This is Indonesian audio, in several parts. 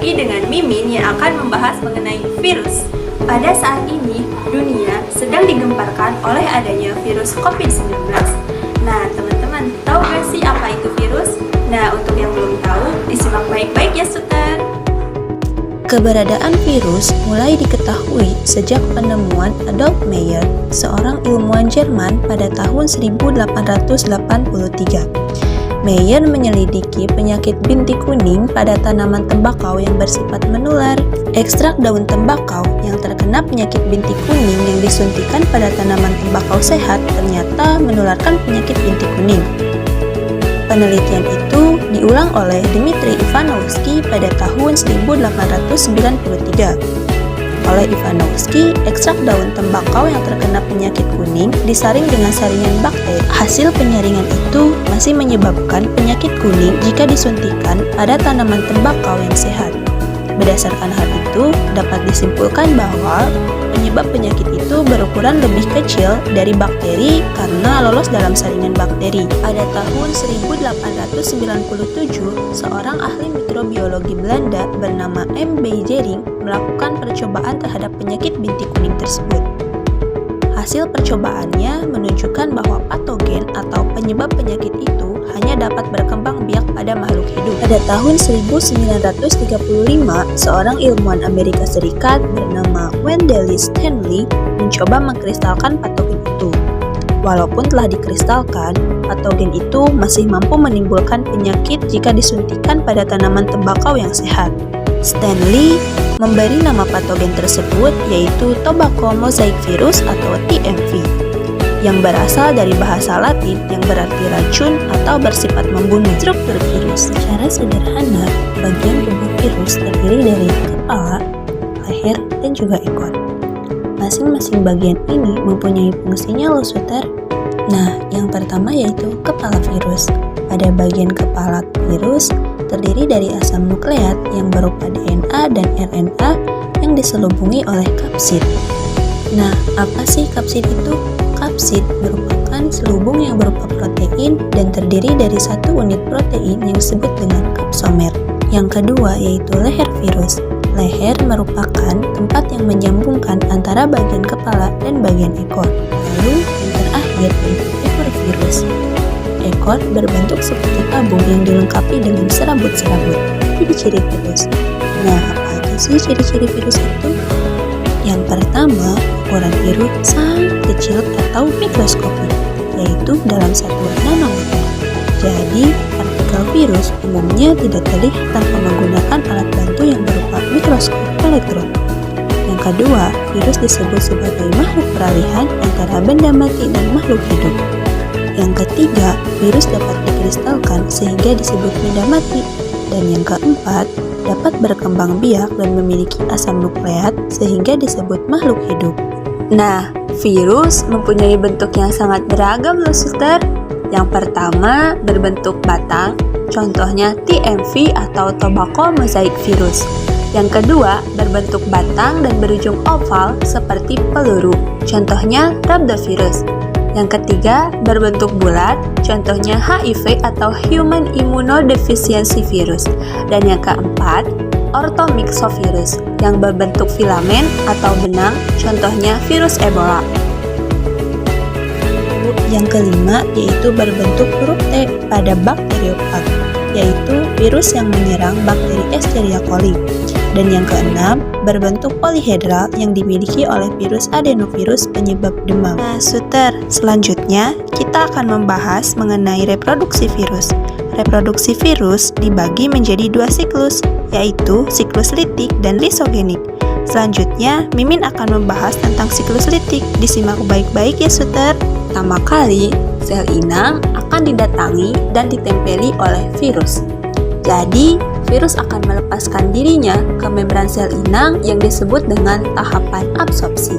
lagi dengan Mimin yang akan membahas mengenai virus. Pada saat ini, dunia sedang digemparkan oleh adanya virus COVID-19. Nah, teman-teman, tahu gak sih apa itu virus? Nah, untuk yang belum tahu, disimak baik-baik ya, Suter. Keberadaan virus mulai diketahui sejak penemuan Adolf Meyer, seorang ilmuwan Jerman pada tahun 1883. Meyer menyelidiki penyakit bintik kuning pada tanaman tembakau yang bersifat menular. Ekstrak daun tembakau yang terkena penyakit bintik kuning yang disuntikan pada tanaman tembakau sehat ternyata menularkan penyakit bintik kuning. Penelitian itu diulang oleh Dmitri Ivanovsky pada tahun 1893. Oleh Ivanovsky, ekstrak daun tembakau yang terkena penyakit kuning disaring dengan saringan bakteri. Hasil penyaringan itu masih menyebabkan penyakit kuning jika disuntikan pada tanaman tembakau yang sehat. Berdasarkan hal itu, dapat disimpulkan bahwa penyebab penyakit itu berukuran lebih kecil dari bakteri karena lolos dalam saringan bakteri. Pada tahun 1897, seorang ahli mikrobiologi Belanda bernama M. Beyering melakukan percobaan terhadap penyakit bintik kuning tersebut. Hasil percobaannya menunjukkan bahwa patogen atau penyebab penyakit itu hanya dapat berkembang biak pada makhluk hidup. Pada tahun 1935, seorang ilmuwan Amerika Serikat bernama Wendell Stanley mencoba mengkristalkan patogen itu. Walaupun telah dikristalkan, patogen itu masih mampu menimbulkan penyakit jika disuntikan pada tanaman tembakau yang sehat. Stanley memberi nama patogen tersebut yaitu Tobacco Mosaic Virus atau TMV, yang berasal dari bahasa Latin yang berarti racun atau bersifat membunuh. Struktur virus secara sederhana, bagian tubuh virus terdiri dari kepala, leher, dan juga ekor. Masing-masing bagian ini mempunyai fungsinya loh, Suter. Nah, yang pertama yaitu kepala virus. Pada bagian kepala virus terdiri dari asam nukleat yang berupa DNA dan RNA yang diselubungi oleh kapsid. Nah, apa sih kapsid itu? Kapsid merupakan selubung yang berupa protein dan terdiri dari satu unit protein yang disebut dengan kapsomer. Yang kedua yaitu leher virus. Leher merupakan tempat yang menyambungkan antara bagian kepala dan bagian ekor. Lalu yang terakhir yaitu ekor virus. Ekor berbentuk seperti tabung yang dilengkapi dengan serabut-serabut. Ciri-ciri virus. Nah, apa aja sih ciri-ciri virus itu? Yang pertama, ukuran virus sangat kecil atau mikroskopik, yaitu dalam satuan nanometer. Jadi, partikel virus umumnya tidak terlihat tanpa menggunakan alat bantu yang berupa mikroskop elektron. Yang kedua, virus disebut sebagai makhluk peralihan antara benda mati dan makhluk hidup. Yang ketiga, virus dapat dikristalkan sehingga disebut benda mati. Dan yang keempat, dapat berkembang biak dan memiliki asam nukleat sehingga disebut makhluk hidup. Nah, virus mempunyai bentuk yang sangat beragam loh, Suster. Yang pertama, berbentuk batang, contohnya TMV atau Tobacco Mosaic Virus. Yang kedua, berbentuk batang dan berujung oval seperti peluru, contohnya Rhabdovirus. Yang ketiga, berbentuk bulat, contohnya HIV atau Human Immunodeficiency Virus. Dan yang keempat, Orthomyxovirus, yang berbentuk filamen atau benang, contohnya virus Ebola. Yang kelima, yaitu berbentuk huruf T pada bakteriofag, yaitu virus yang menyerang bakteri Escherichia coli. Dan yang keenam, berbentuk polihedral yang dimiliki oleh virus adenovirus penyebab demam. Nah, Suter, selanjutnya kita akan membahas mengenai reproduksi virus. Reproduksi virus dibagi menjadi dua siklus, yaitu siklus litik dan lisogenik. Selanjutnya, Mimin akan membahas tentang siklus litik. Disimak baik-baik ya, Suter. Pertama kali, sel inang akan didatangi dan ditempeli oleh virus. Jadi, virus akan melepaskan dirinya ke membran sel inang yang disebut dengan tahapan absorpsi.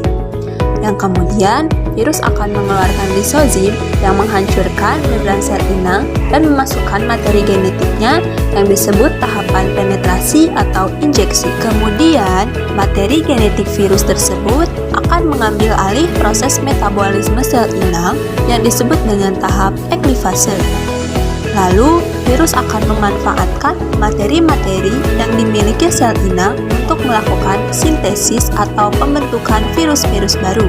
Yang kemudian, virus akan mengeluarkan lisozim yang menghancurkan membran sel inang dan memasukkan materi genetiknya yang disebut tahapan penetrasi atau injeksi. Kemudian, materi genetik virus tersebut akan mengambil alih proses metabolisme sel inang yang disebut dengan tahap eklifase. Lalu, virus akan memanfaatkan materi-materi yang dimiliki sel inang untuk melakukan sintesis atau pembentukan virus-virus baru.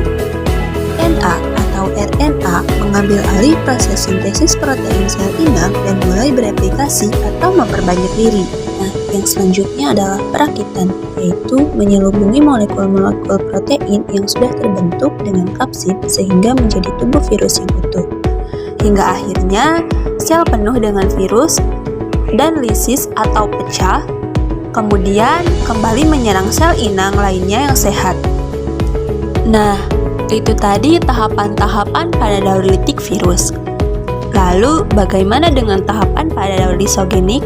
DNA atau RNA mengambil alih proses sintesis protein sel inang dan mulai bereplikasi atau memperbanyak diri. Nah, yang selanjutnya adalah perakitan, yaitu menyelubungi molekul-molekul protein yang sudah terbentuk dengan kapsid sehingga menjadi tubuh virus yang utuh. Hingga akhirnya, sel penuh dengan virus dan lisis atau pecah, kemudian kembali menyerang sel inang lainnya yang sehat. Nah, itu tadi tahapan-tahapan pada daur litik virus. Lalu, bagaimana dengan tahapan pada daur lisogenik?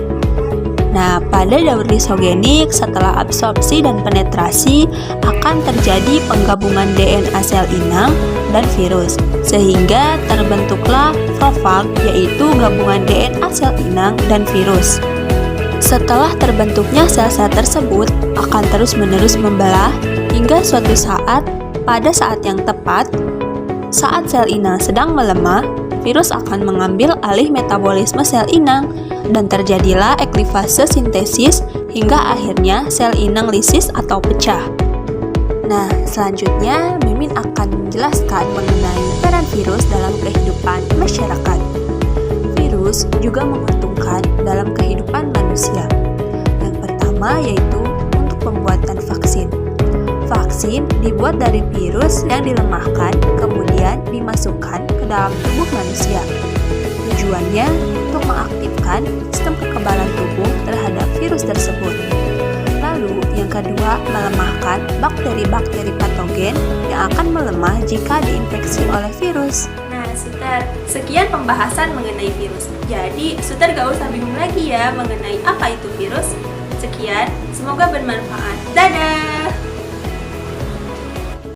Nah, pada daur lisogenik, setelah absorpsi dan penetrasi, akan terjadi penggabungan DNA sel inang dan virus, sehingga terbentuklah profag, yaitu gabungan DNA sel inang dan virus. Setelah terbentuknya sel-sel tersebut, akan terus-menerus membelah hingga suatu saat, pada saat yang tepat, saat sel inang sedang melemah, virus akan mengambil alih metabolisme sel inang, dan terjadilah eklifase sintesis hingga akhirnya sel inang lisis atau pecah. Nah, selanjutnya Mimin akan menjelaskan mengenai peran virus dalam kehidupan masyarakat. Virus juga menguntungkan dalam kehidupan manusia. Yang pertama yaitu untuk pembuatan vaksin. Vaksin dibuat dari virus yang dilemahkan, kemudian dimasukkan ke dalam tubuh manusia. Tujuannya untuk mengaktifkan sistem kekebalan tubuh terhadap virus tersebut. Lalu, yang kedua, melemahkan bakteri-bakteri patogen yang akan melemah jika diinfeksi oleh virus. Nah, Suter, sekian pembahasan mengenai virus. Jadi, Suter gak usah bingung lagi ya mengenai apa itu virus. Sekian, semoga bermanfaat. Dadah!